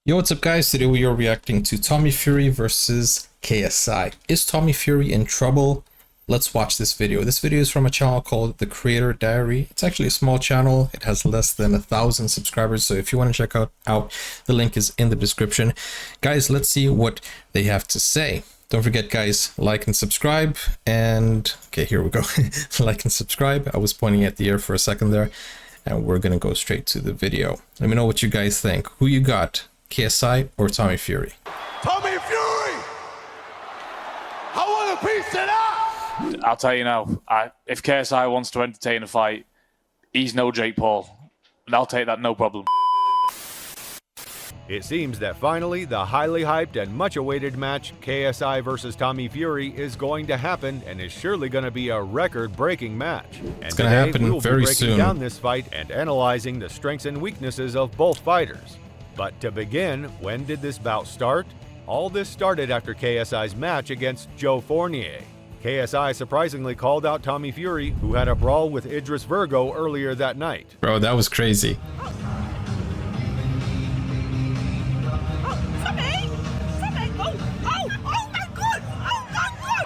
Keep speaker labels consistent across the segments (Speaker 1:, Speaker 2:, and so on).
Speaker 1: Yo, what's up guys? Today we are reacting to Tommy Fury versus KSI. Is Tommy Fury in trouble? Let's watch this video. This video is from a channel called The Creator Diary. It's actually a small channel. It has less than 1,000 subscribers. So if you want to check out, the link is in the description. Guys, let's see what they have to say. Don't forget guys, like and subscribe. And okay, here we go. Like and subscribe. I was pointing at the air for a second there. And we're going to go straight to the video. Let me know what you guys think. Who you got? KSI or Tommy Fury?
Speaker 2: Tommy Fury! I want a piece of that!
Speaker 3: I'll tell you now, if KSI wants to entertain a fight, he's no Jake Paul. And I'll take that, no problem.
Speaker 4: It seems that finally the highly hyped and much awaited match KSI versus Tommy Fury is going to happen and is surely going to be a record-breaking match. And
Speaker 1: it's going to happen
Speaker 4: we will
Speaker 1: very
Speaker 4: be breaking
Speaker 1: soon.
Speaker 4: down this fight and analyzing the strengths and weaknesses of both fighters. But to begin, when did this bout start? All this started after KSI's match against Joe Fournier. KSI surprisingly called out Tommy Fury, who had a brawl with Idris Virgo earlier that night.
Speaker 1: Bro, that was crazy.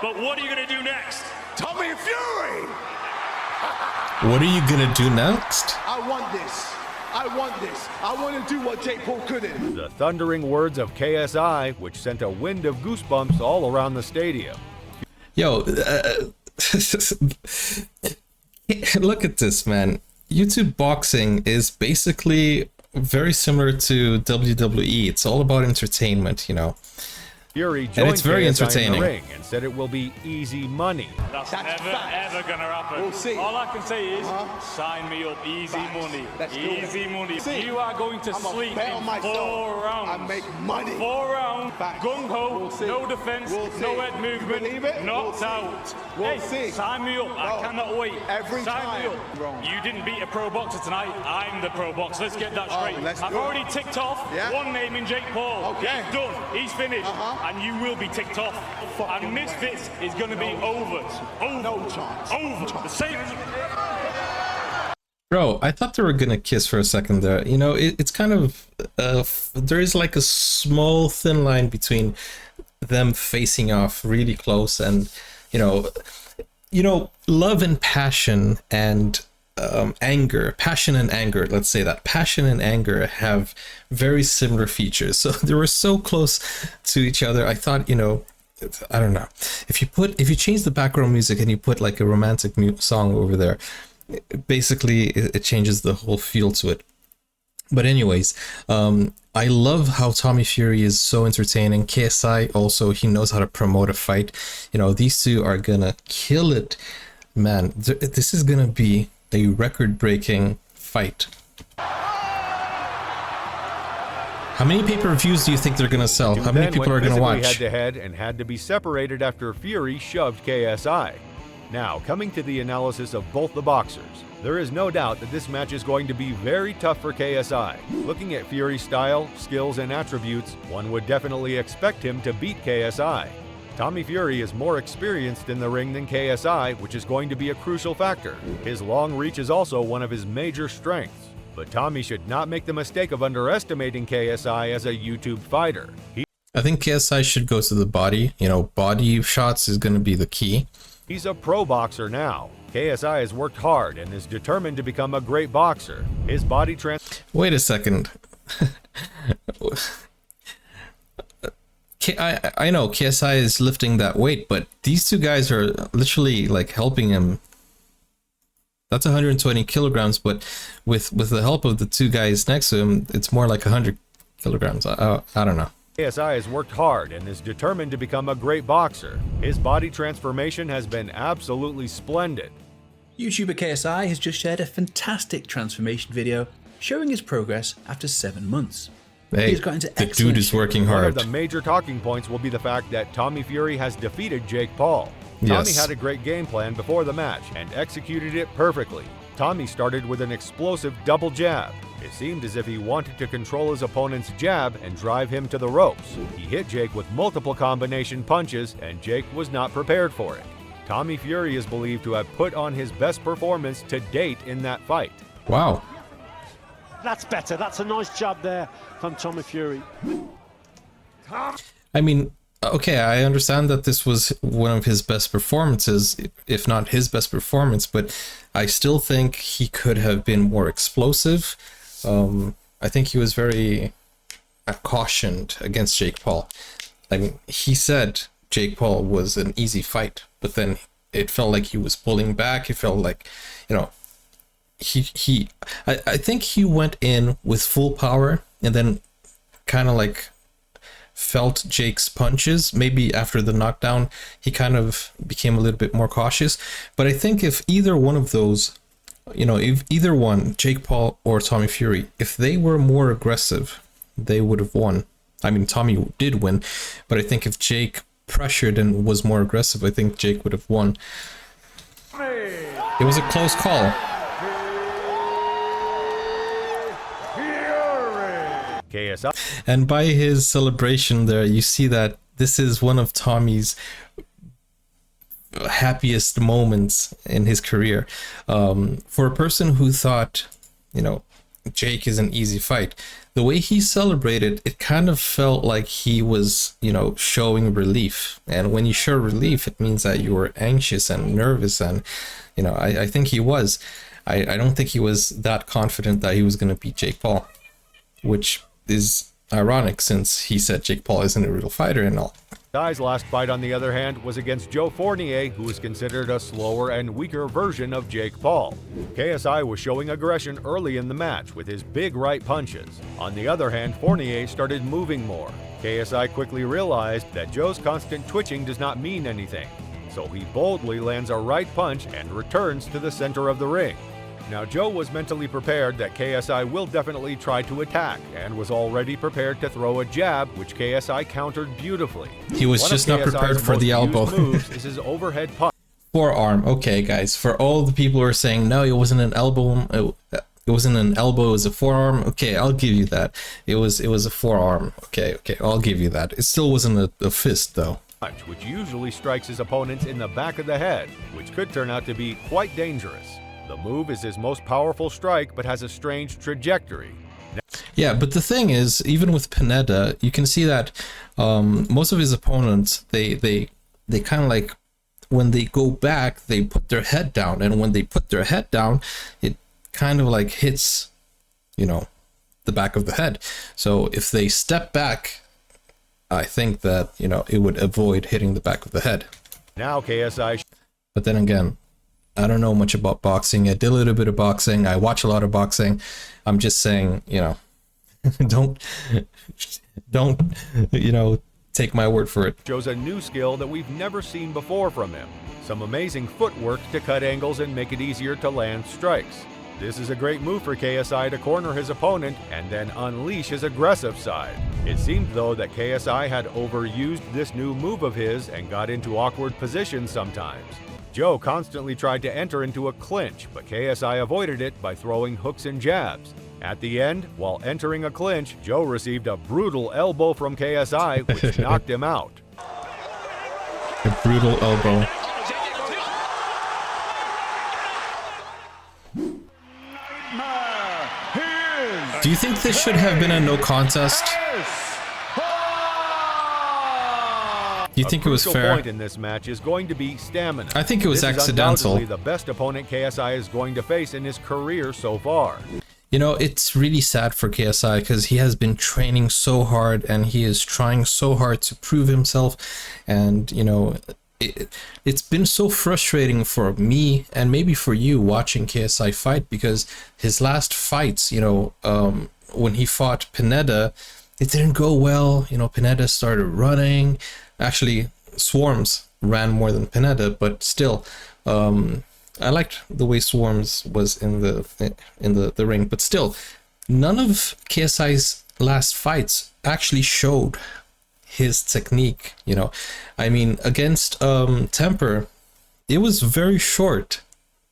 Speaker 5: But what are you going to do next?
Speaker 2: Tommy Fury!
Speaker 1: What are you gonna do next?
Speaker 2: I want this. I want this. I want to do what Jake Paul couldn't.
Speaker 4: The thundering words of KSI, which sent a wind of goosebumps all around the stadium.
Speaker 1: Yo, look at this, man. YouTube boxing is basically very similar to WWE. It's all about entertainment, you know.
Speaker 4: Fury
Speaker 1: And
Speaker 4: joined
Speaker 1: it's very
Speaker 4: KSI
Speaker 1: entertaining.
Speaker 4: in the ring and said it will be easy money.
Speaker 5: That's
Speaker 2: That's
Speaker 5: never,
Speaker 2: facts.
Speaker 5: ever going to happen.
Speaker 2: We'll see.
Speaker 5: All I can say is, sign me up. Easy
Speaker 2: Facts.
Speaker 5: money.
Speaker 2: Let's do it.
Speaker 5: Easy money.
Speaker 2: See.
Speaker 5: You are going to
Speaker 2: I'ma
Speaker 5: sleep
Speaker 2: bet on
Speaker 5: in
Speaker 2: myself.
Speaker 5: 4 rounds.
Speaker 2: I make money.
Speaker 5: 4 rounds.
Speaker 2: Facts.
Speaker 5: Gung-ho.
Speaker 2: We'll see.
Speaker 5: No defense.
Speaker 2: We'll see.
Speaker 5: No head
Speaker 2: You
Speaker 5: movement.
Speaker 2: believe it?
Speaker 5: Knocked
Speaker 2: We'll
Speaker 5: out.
Speaker 2: see. We'll
Speaker 5: Hey,
Speaker 2: see.
Speaker 5: sign me up.
Speaker 2: Bro,
Speaker 5: I cannot wait.
Speaker 2: every
Speaker 5: sign
Speaker 2: time.
Speaker 5: me up.
Speaker 2: Bro.
Speaker 5: You didn't beat a pro boxer tonight. I'm the pro boxer. Let's get that
Speaker 2: Oh,
Speaker 5: straight.
Speaker 2: let's
Speaker 5: I've
Speaker 2: do it.
Speaker 5: already ticked off
Speaker 2: Yeah.
Speaker 5: one name in Jake Paul.
Speaker 2: Okay.
Speaker 5: He's done. He's finished. And you will be ticked off.
Speaker 2: Fucking
Speaker 5: And Misfits is going to be over. Over.
Speaker 2: No chance.
Speaker 5: Over. The same.
Speaker 1: Bro, I thought they were gonna kiss for a second there. You know, it's kind of there is like a small thin line between them facing off really close, and you know, love and passion and passion and anger, let's say that passion and anger have very similar features. So they were so close to each other. I thought, you know, I don't know, if you change the background music and you put like a romantic song over there, basically it changes the whole feel to it. But anyways, I love how Tommy Fury is so entertaining. KSI also, he knows how to promote a fight. You know, these two are gonna kill it, man. This is gonna be a record-breaking fight. How many pay-per-views do you think they're gonna sell? How many people are gonna watch?
Speaker 4: Head-to-head and had to be separated after Fury shoved KSI. Now, coming to the analysis of both the boxers, there is no doubt that this match is going to be very tough for KSI. Looking at Fury's style, skills, and attributes, one would definitely expect him to beat KSI. Tommy Fury is more experienced in the ring than KSI, which is going to be a crucial factor. His long reach is also one of his major strengths. But Tommy should not make the mistake of underestimating KSI as a YouTube fighter.
Speaker 1: I think KSI should go to the body. You know, body shots is gonna be the key.
Speaker 4: He's a pro boxer now. KSI has worked hard and is determined to become a great boxer. His body
Speaker 1: Wait a second. I know KSI is lifting that weight, but these two guys are literally like helping him. That's 120 kilograms, but with the help of the two guys next to him, it's more like 100 kilograms. I don't know.
Speaker 4: KSI has worked hard and is determined to become a great boxer. His body transformation has been absolutely splendid.
Speaker 6: YouTuber KSI has just shared a fantastic transformation video showing his progress after 7 months.
Speaker 1: Hey,
Speaker 6: He's got into
Speaker 1: the
Speaker 6: excellent
Speaker 1: dude is working
Speaker 4: One
Speaker 1: hard.
Speaker 4: of the major talking points will be the fact that Tommy Fury has defeated Jake Paul. Tommy
Speaker 1: Yes.
Speaker 4: had a great game plan before the match and executed it perfectly. Tommy started with an explosive double jab. It seemed as if he wanted to control his opponent's jab and drive him to the ropes. He hit Jake with multiple combination punches, and Jake was not prepared for it. Tommy Fury is believed to have put on his best performance to date in that fight.
Speaker 1: Wow.
Speaker 7: That's better. That's a nice jab there from Tommy Fury.
Speaker 1: I mean, okay, I understand that this was one of his best performances, if not his best performance, but I still think he could have been more explosive. I think he was very cautioned against Jake Paul. I mean, he said Jake Paul was an easy fight, but then it felt like he was pulling back. It felt like, you know, I think he went in with full power and then kind of like felt Jake's punches. Maybe after the knockdown, he kind of became a little bit more cautious. But I think if either one of those, you know, if either one, Jake Paul or Tommy Fury, if they were more aggressive, they would have won. I mean, Tommy did win, but I think if Jake pressured and was more aggressive, I think Jake would have won. It was a close call.
Speaker 4: KSI.
Speaker 1: And by his celebration there, you see that this is one of Tommy's happiest moments in his career. For a person who thought, you know, Jake is an easy fight, the way he celebrated, it kind of felt like he was, you know, showing relief. And when you show relief, it means that you were anxious and nervous. And, you know, I think he was. I don't think he was that confident that he was going to beat Jake Paul, which is ironic since he said Jake Paul isn't a real fighter and all.
Speaker 4: KSI's last fight, on the other hand, was against Joe Fournier, who is considered a slower and weaker version of Jake Paul. KSI was showing aggression early in the match with his big right punches. On the other hand, Fournier started moving more. KSI quickly realized that Joe's constant twitching does not mean anything, so he boldly lands a right punch and returns to the center of the ring. Now, Joe was mentally prepared that KSI will definitely try to attack and was already prepared to throw a jab, which KSI countered beautifully.
Speaker 1: He was just not prepared for the elbow.
Speaker 4: Moves is his overhead punch.
Speaker 1: Forearm. Okay, guys, for all the people who are saying, no, it wasn't an elbow, it wasn't an elbow, it was a forearm. Okay, I'll give you that. It was a forearm. Okay, I'll give you that. It still wasn't a fist, though.
Speaker 4: Which usually strikes his opponents in the back of the head, which could turn out to be quite dangerous. The move is his most powerful strike, but has a strange trajectory.
Speaker 1: Yeah, but the thing is, even with Pineda, you can see that most of his opponents, they kind of like, when they go back, they put their head down, and when they put their head down, it kind of like hits, you know, the back of the head. So if they step back, I think that, you know, it would avoid hitting the back of the head.
Speaker 4: Now KSI.
Speaker 1: But then again, I don't know much about boxing. I did a little bit of boxing. I watch a lot of boxing. I'm just saying, you know, don't, you know, take my word for it.
Speaker 4: Shows a new skill that we've never seen before from him. Some amazing footwork to cut angles and make it easier to land strikes. This is a great move for KSI to corner his opponent and then unleash his aggressive side. It seemed, though, that KSI had overused this new move of his and got into awkward positions sometimes. Joe constantly tried to enter into a clinch, but KSI avoided it by throwing hooks and jabs. At the end, while entering a clinch, Joe received a brutal elbow from KSI, which knocked him out.
Speaker 1: A brutal elbow. Do you think this should have been a no contest? Do you think it was fair?
Speaker 4: Point in this match is going to be stamina.
Speaker 1: I think it was accidental.
Speaker 4: This is undoubtedly the best opponent KSI is going to face in his career so far.
Speaker 1: You know, it's really sad for KSI because he has been training so hard and he is trying so hard to prove himself. And, you know, it's been so frustrating for me and maybe for you watching KSI fight, because his last fights, you know, when he fought Pineda, it didn't go well. You know, Pineda started running. Actually, Swarms ran more than Pineda, but still, I liked the way Swarms was in the ring. But still, none of KSI's last fights actually showed his technique. You know, I mean, against Temper, it was very short.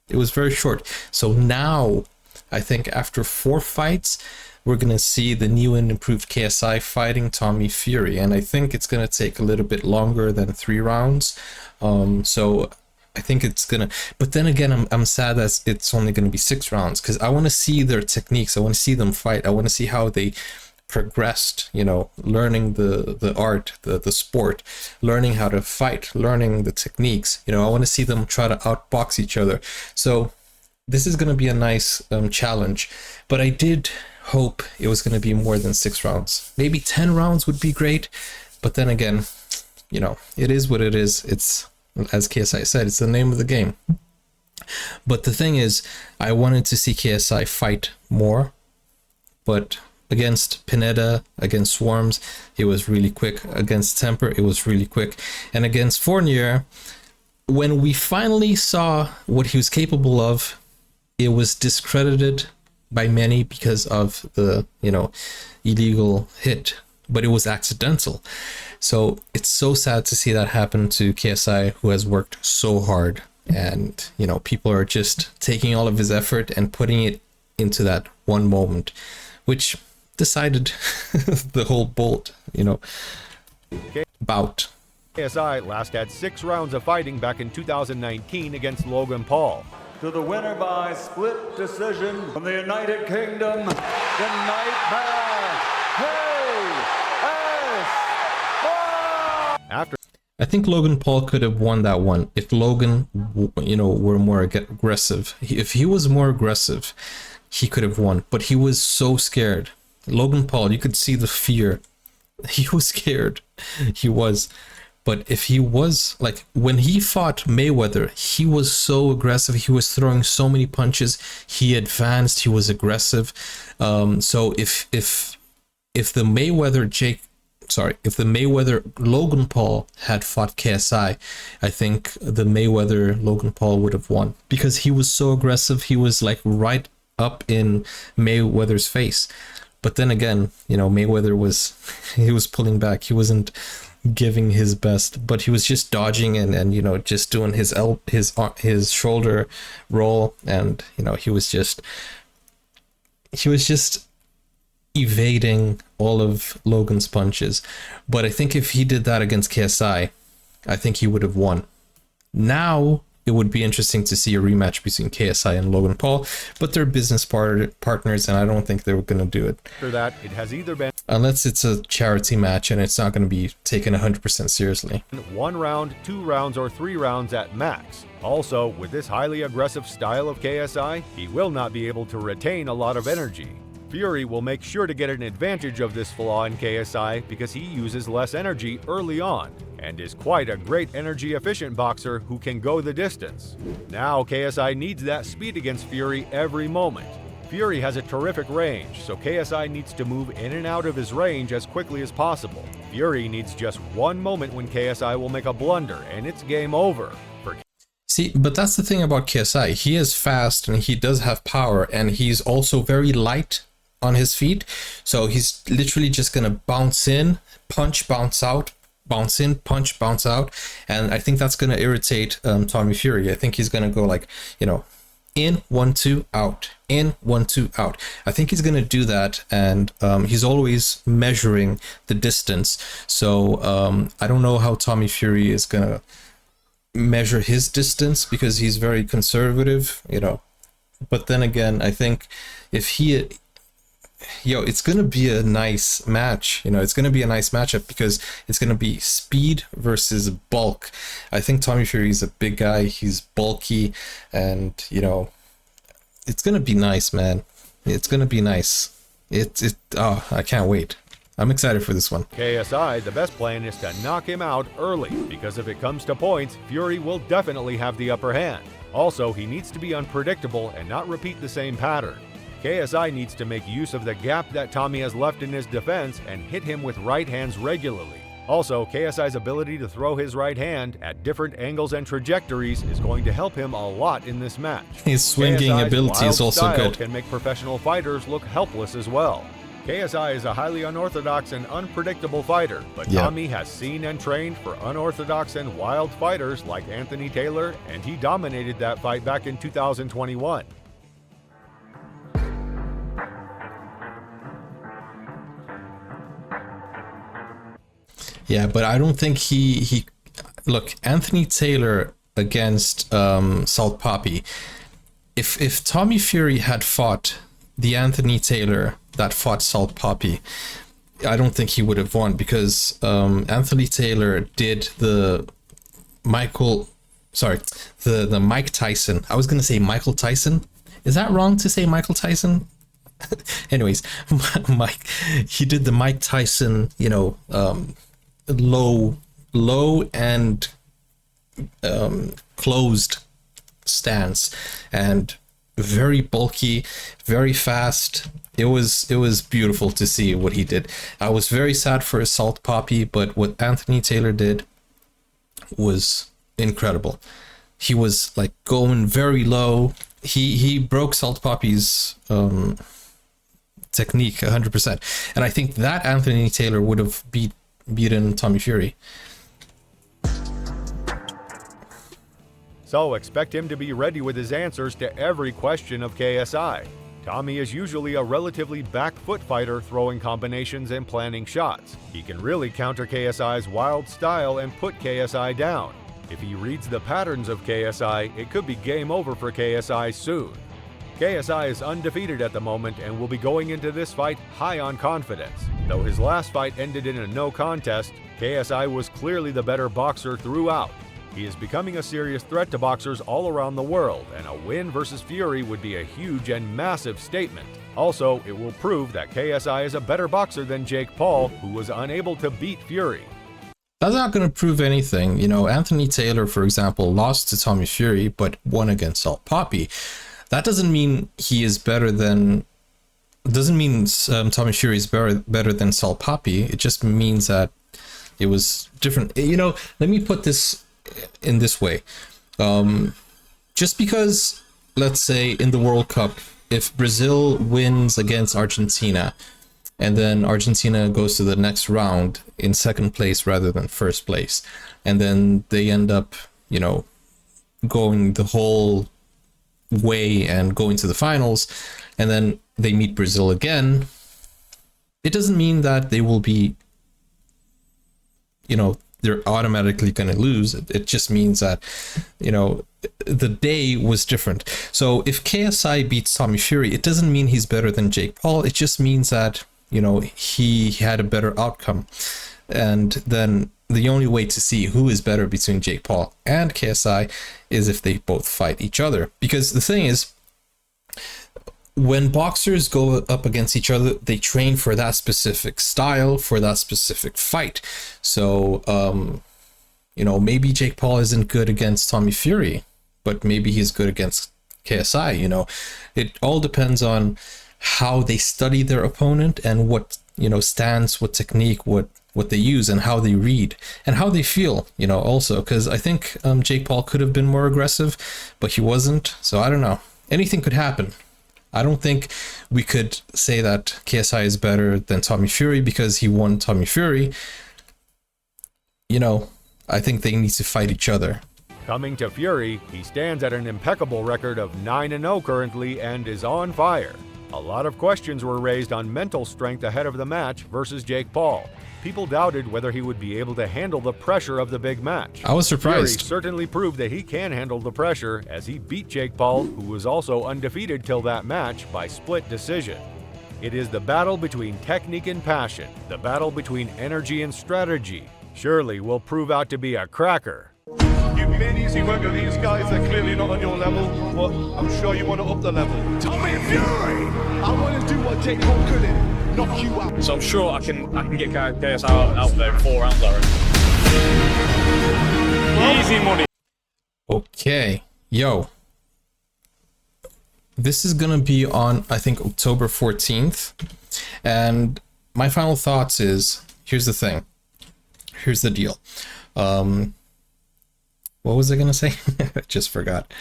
Speaker 1: It was very short. So now, I think after 4 fights, we're going to see the new and improved KSI fighting Tommy Fury. And I think it's going to take a little bit longer than 3 rounds. So I think it's gonna, but then again, I'm sad that it's only gonna be 6 rounds, because I want to see their techniques. I want to see them fight. I want to see how they progressed, you know, learning the art, the sport, learning how to fight, learning the techniques. You know, I want to see them try to outbox each other. So this is going to be a nice challenge, but I did hope it was going to be more than 6 rounds. Maybe 10 rounds would be great, but then again, you know, it is what it is. It's, as KSI said, it's the name of the game. But the thing is, I wanted to see KSI fight more, but against Pineda, against Swarms, it was really quick. Against Temper, it was really quick. And against Fournier, when we finally saw what he was capable of, it was discredited by many because of the, you know, illegal hit, but it was accidental. So it's so sad to see that happen to KSI, who has worked so hard, and, you know, people are just taking all of his effort and putting it into that one moment, which decided the whole bout.
Speaker 4: KSI last had 6 rounds of fighting back in 2019 against Logan Paul.
Speaker 8: To the winner by split decision from the United Kingdom, the Nightmare, KSI.
Speaker 4: After
Speaker 1: I think Logan Paul could have won that one if Logan, you know, were more aggressive. If he was more aggressive, he could have won, but he was so scared. Logan Paul, you could see the fear. He was scared. He was. But if he was, like, when he fought Mayweather, he was so aggressive. He was throwing so many punches. He advanced. He was aggressive. So if the Mayweather Logan Paul had fought KSI, I think the Mayweather Logan Paul would have won, because he was so aggressive. He was like right up in Mayweather's face. But then again, you know, Mayweather was pulling back. He wasn't giving his best, but he was just dodging and you know, just doing his shoulder roll, and you know, he was just evading all of Logan's punches. But I think if he did that against KSI, I think he would have won. Now it would be interesting to see a rematch between KSI and Logan Paul, but they're business partners, and I don't think they were going to do it.
Speaker 4: after that, it has either been
Speaker 1: Unless it's a charity match and it's not going to be taken 100% seriously.
Speaker 4: 1 round, 2 rounds, or 3 rounds at max. Also, with this highly aggressive style of KSI, he will not be able to retain a lot of energy. Fury will make sure to get an advantage of this flaw in KSI because he uses less energy early on and is quite a great energy efficient boxer who can go the distance. Now KSI needs that speed against Fury every moment. Fury has a terrific range, so KSI needs to move in and out of his range as quickly as possible. Fury needs just 1 moment when KSI will make a blunder and it's game over.
Speaker 1: See, but that's the thing about KSI. He is fast and he does have power, and he's also very light on his feet. So he's literally just going to bounce in, punch, bounce out, bounce in, punch, bounce out. And I think that's going to irritate Tommy Fury. I think he's going to go like, you know, in, 1, 2, out, in, 1, 2, out. I think he's going to do that. And he's always measuring the distance. So I don't know how Tommy Fury is going to measure his distance, because he's very conservative, you know. But then again, I think if he, it's gonna be a nice match, you know. It's gonna be a nice matchup because it's gonna be speed versus bulk. I think Tommy Fury is a big guy, he's bulky, and you know, it's gonna be nice, man. It's gonna be nice. I can't wait. I'm excited for this one.
Speaker 4: KSI, the best plan is to knock him out early, because if it comes to points, Fury will definitely have the upper hand. Also, he needs to be unpredictable and not repeat the same pattern. KSI needs to make use of the gap that Tommy has left in his defense and hit him with right hands regularly. Also, KSI's ability to throw his right hand at different angles and trajectories is going to help him a lot in this match.
Speaker 1: His swinging
Speaker 4: KSI's
Speaker 1: ability is
Speaker 4: wild
Speaker 1: also
Speaker 4: style
Speaker 1: good.
Speaker 4: Can make professional fighters look helpless as well. KSI is a highly unorthodox and unpredictable fighter, but Tommy has seen and trained for unorthodox and wild fighters like Anthony Taylor, and he dominated that fight back in 2021.
Speaker 1: Yeah, but I don't think he look, Anthony Taylor against Salt Poppy. If Tommy Fury had fought the Anthony Taylor that fought Salt Poppy, I don't think he would have won, because Anthony Taylor did the Mike Tyson. I was gonna say Michael Tyson. Is that wrong to say Michael Tyson? Anyways, he did the Mike Tyson, low and closed stance, and very bulky, very fast. It was beautiful to see what he did. I was very sad for Salt Poppy, but what Anthony Taylor did was incredible. He was like going very low. He broke Salt Poppy's technique 100%, and I think that Anthony Taylor would have beaten Tommy Fury.
Speaker 4: So expect him to be ready with his answers to every question of KSI. Tommy is usually a relatively back foot fighter, throwing combinations and planning shots. He can really counter KSI's wild style and put KSI down. If he reads the patterns of KSI, it could be game over for KSI soon. KSI is undefeated at the moment and will be going into this fight high on confidence. Though his last fight ended in a no contest, KSI was clearly the better boxer throughout. He is becoming a serious threat to boxers all around the world, and a win versus Fury would be a huge and massive statement. Also, it will prove that KSI is a better boxer than Jake Paul, who was unable to beat Fury.
Speaker 1: That's not going to prove anything. Anthony Taylor, for example, lost to Tommy Fury, but won against Salt Poppy. That doesn't mean he is better than... Doesn't mean Tommy Fury is better than Salt Poppy. It just means that it was different. Let me put this in this way. Just because, let's say, in the World Cup, if Brazil wins against Argentina, and then Argentina goes to the next round in second place rather than first place, and then they end up, going the whole way and going to the finals, and then they meet Brazil again, it doesn't mean that they will be, they're automatically going to lose. It just means that, the day was different. So if KSI beats Tommy Fury, it doesn't mean he's better than Jake Paul. It just means that, he had a better outcome. And then the only way to see who is better between Jake Paul and KSI is if they both fight each other. Because the thing is, when boxers go up against each other, they train for that specific style, for that specific fight. So, maybe Jake Paul isn't good against Tommy Fury, but maybe he's good against KSI. It all depends on how they study their opponent and what, stance, what technique, what they use, and how they read and how they feel, also. Because I think Jake Paul could have been more aggressive, but he wasn't. So I don't know. Anything could happen. I don't think we could say that KSI is better than Tommy Fury because he won Tommy Fury. I think they need to fight each other.
Speaker 4: Coming to Fury, he stands at an impeccable record of 9-0 currently and is on fire. A lot of questions were raised on mental strength ahead of the match versus Jake Paul. People doubted whether he would be able to handle the pressure of the big match.
Speaker 1: I was surprised.
Speaker 4: Fury certainly proved that he can handle the pressure, as he beat Jake Paul, who was also undefeated till that match, by split decision. It is the battle between technique and passion, the battle between energy and strategy. Surely will prove out to be a cracker.
Speaker 2: You've been easy work with these guys, they're clearly not on your level, but I'm sure you want to up the level. Tommy Fury! I want to do what Jake Paul couldn't. Knock you out.
Speaker 5: So I'm sure I can get KSI out there in 4 rounds, I reckon. Easy money.
Speaker 1: Okay, this is gonna be on, I think, October 14th, and my final thoughts is, here's the deal. What was I gonna say? I just forgot.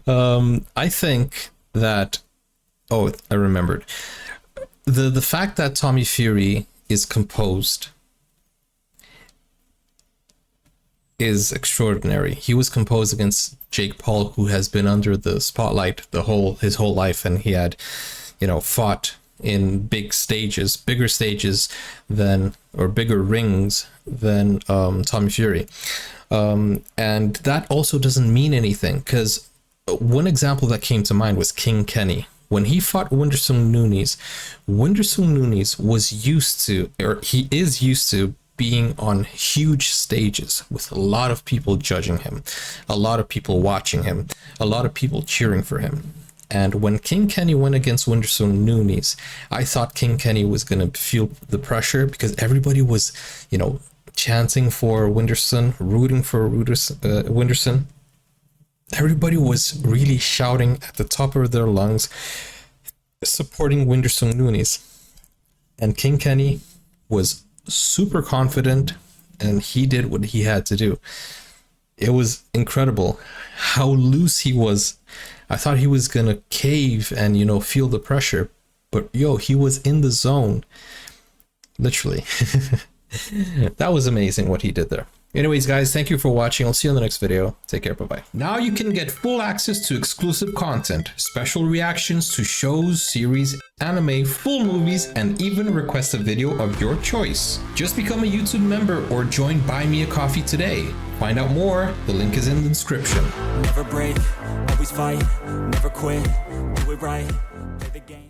Speaker 1: I think that, I remembered. The fact that Tommy Fury is composed is extraordinary. He was composed against Jake Paul, who has been under the spotlight his whole life, and he had, fought in big stages, bigger stages than, or bigger rings than Tommy Fury. And that also doesn't mean anything, because one example that came to mind was King Kenny. When he fought Wonderson Nunes was used to, or he is used to, being on huge stages with a lot of people judging him, a lot of people watching him, a lot of people cheering for him. And when King Kenny went against Wonderson Nunes, I thought King Kenny was going to feel the pressure, because everybody was, you know, chanting for Wonderson, rooting for Wonderson. Everybody was really shouting at the top of their lungs, supporting Wonderson Nunes. And King Kenny was super confident, and he did what he had to do. It was incredible how loose he was. I thought he was gonna cave and, you know, feel the pressure, but yo, he was in the zone, literally. That was amazing what he did there. Anyways, guys, thank you for watching. I'll see you in the next video. Take care. Bye-bye. Now you can get full access to exclusive content, special reactions to shows, series, anime, full movies, and even request a video of your choice. Just become a YouTube member or join Buy Me a Coffee today. Find out more. The link is in the description.
Speaker 9: Never break, always fight, never quit, do it right, play the game.